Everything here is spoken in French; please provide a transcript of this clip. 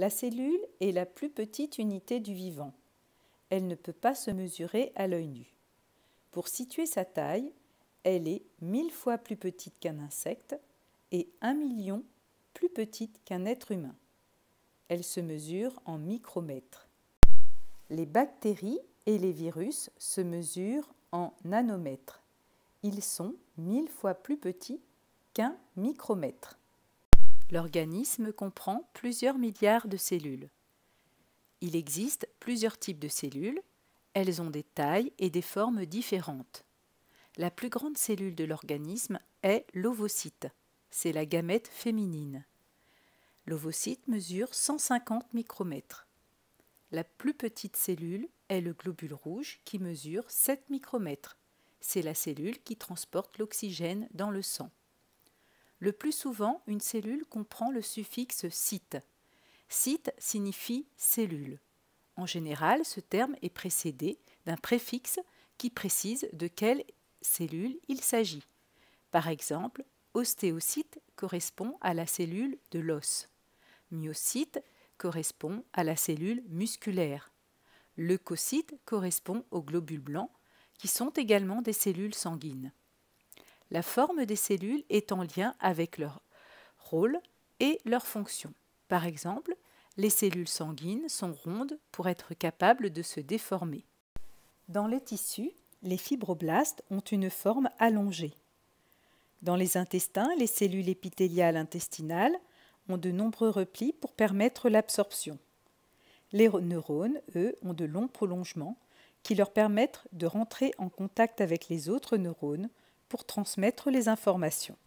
La cellule est la plus petite unité du vivant. Elle ne peut pas se mesurer à l'œil nu. Pour situer sa taille, elle est 1000 fois plus petite qu'un insecte et 1 million plus petite qu'un être humain. Elle se mesure en micromètres. Les bactéries et les virus se mesurent en nanomètres. Ils sont 1000 fois plus petits qu'un micromètre. L'organisme comprend plusieurs milliards de cellules. Il existe plusieurs types de cellules. Elles ont des tailles et des formes différentes. La plus grande cellule de l'organisme est l'ovocyte. C'est la gamète féminine. L'ovocyte mesure 150 micromètres. La plus petite cellule est le globule rouge qui mesure 7 micromètres. C'est la cellule qui transporte l'oxygène dans le sang. Le plus souvent, une cellule comprend le suffixe cyte. Cyte signifie cellule. En général, ce terme est précédé d'un préfixe qui précise de quelle cellule il s'agit. Par exemple, ostéocyte correspond à la cellule de l'os. Myocyte correspond à la cellule musculaire. Leucocyte correspond aux globules blancs, qui sont également des cellules sanguines. La forme des cellules est en lien avec leur rôle et leur fonction. Par exemple, les cellules sanguines sont rondes pour être capables de se déformer. Dans les tissus, les fibroblastes ont une forme allongée. Dans les intestins, les cellules épithéliales intestinales ont de nombreux replis pour permettre l'absorption. Les neurones, eux, ont de longs prolongements qui leur permettent de rentrer en contact avec les autres neurones pour transmettre les informations.